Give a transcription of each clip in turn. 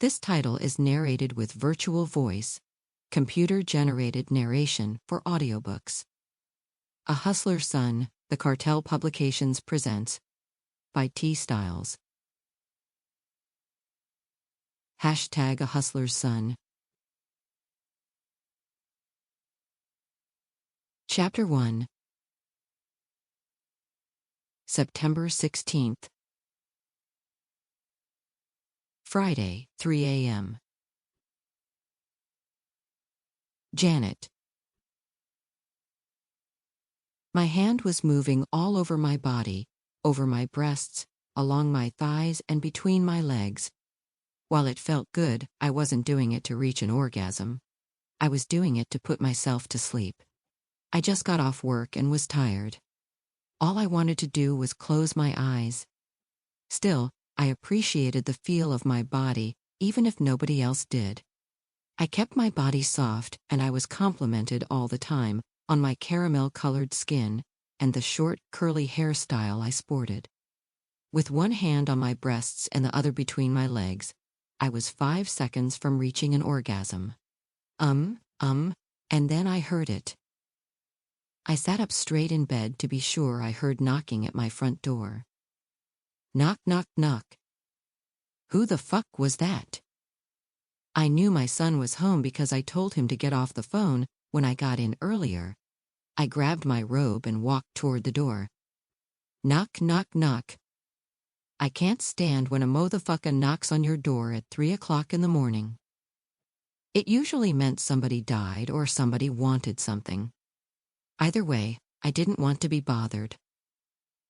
This title is narrated with virtual voice, computer-generated narration for audiobooks. A Hustler's Son, the Cartel Publications presents, by T. Styles. #A Hustler's Son. Chapter 1. September 16th. Friday, 3 a.m. Janet. My hand was moving all over my body, over my breasts, along my thighs and between my legs. While it felt good, I wasn't doing it to reach an orgasm. I was doing it to put myself to sleep. I just got off work and was tired. All I wanted to do was close my eyes. Still, I appreciated the feel of my body, even if nobody else did. I kept my body soft, and I was complimented all the time on my caramel-colored skin and the short, curly hairstyle I sported. With one hand on my breasts and the other between my legs, I was 5 seconds from reaching an orgasm. And then I heard it. I sat up straight in bed to be sure I heard knocking at my front door. Knock, knock, knock. Who the fuck was that? I knew my son was home because I told him to get off the phone when I got in earlier. I grabbed my robe and walked toward the door. Knock, knock, knock. I can't stand when a motherfucker knocks on your door at 3 o'clock in the morning. It usually meant somebody died or somebody wanted something. Either way, I didn't want to be bothered.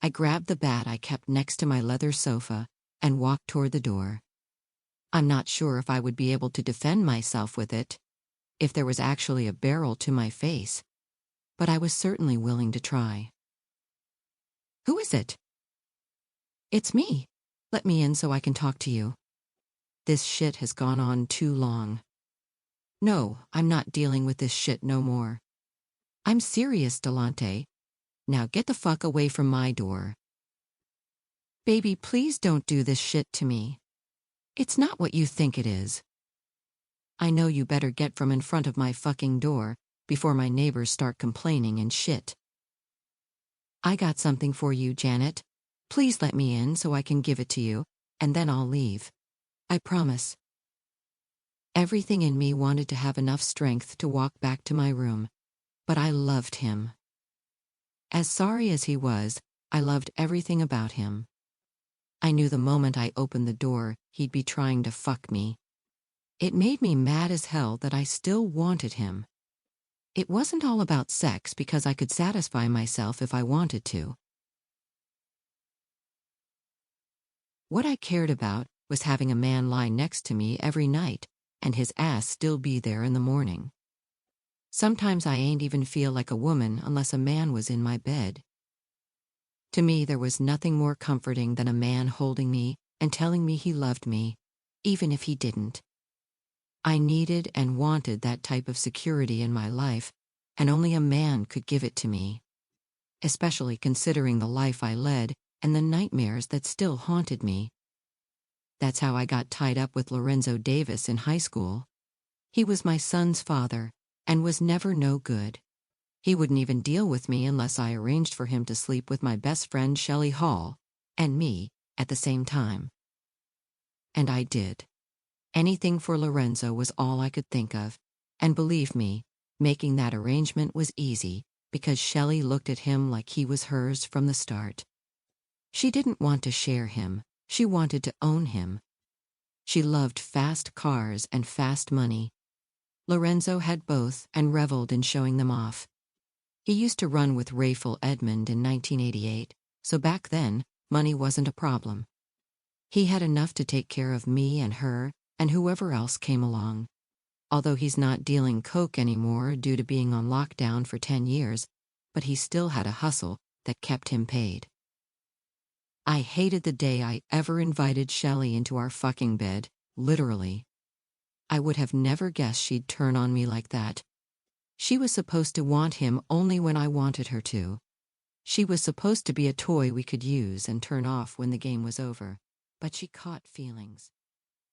I grabbed the bat I kept next to my leather sofa and walked toward the door. I'm not sure if I would be able to defend myself with it, if there was actually a barrel to my face, but I was certainly willing to try. Who is it? It's me. Let me in so I can talk to you. This shit has gone on too long. No, I'm not dealing with this shit no more. I'm serious, Delante. Now get the fuck away from my door. Baby, please don't do this shit to me. It's not what you think it is. I know you better get from in front of my fucking door before my neighbors start complaining and shit. I got something for you, Janet. Please let me in so I can give it to you, and then I'll leave. I promise. Everything in me wanted to have enough strength to walk back to my room, but I loved him. As sorry as he was, I loved everything about him. I knew the moment I opened the door, he'd be trying to fuck me. It made me mad as hell that I still wanted him. It wasn't all about sex because I could satisfy myself if I wanted to. What I cared about was having a man lie next to me every night, and his ass still be there in the morning. Sometimes I ain't even feel like a woman unless a man was in my bed. To me, there was nothing more comforting than a man holding me and telling me he loved me, even if he didn't. I needed and wanted that type of security in my life, and only a man could give it to me. Especially considering the life I led and the nightmares that still haunted me. That's how I got tied up with Lorenzo Davis in high school. He was my son's father, and was never no good. He wouldn't even deal with me unless I arranged for him to sleep with my best friend Shelley Hall, and me, at the same time. And I did. Anything for Lorenzo was all I could think of, and believe me, making that arrangement was easy, because Shelley looked at him like he was hers from the start. She didn't want to share him, she wanted to own him. She loved fast cars and fast money. Lorenzo had both and reveled in showing them off. He used to run with Rayful Edmond in 1988, so back then, money wasn't a problem. He had enough to take care of me and her, and whoever else came along. Although he's not dealing coke anymore due to being on lockdown for 10 years, but he still had a hustle that kept him paid. I hated the day I ever invited Shelley into our fucking bed, literally. I would have never guessed she'd turn on me like that. She was supposed to want him only when I wanted her to. She was supposed to be a toy we could use and turn off when the game was over, but she caught feelings.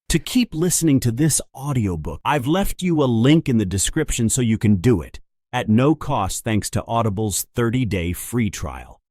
To keep listening to this audiobook, I've left you a link in the description so you can do it, at no cost thanks to Audible's 30-day free trial.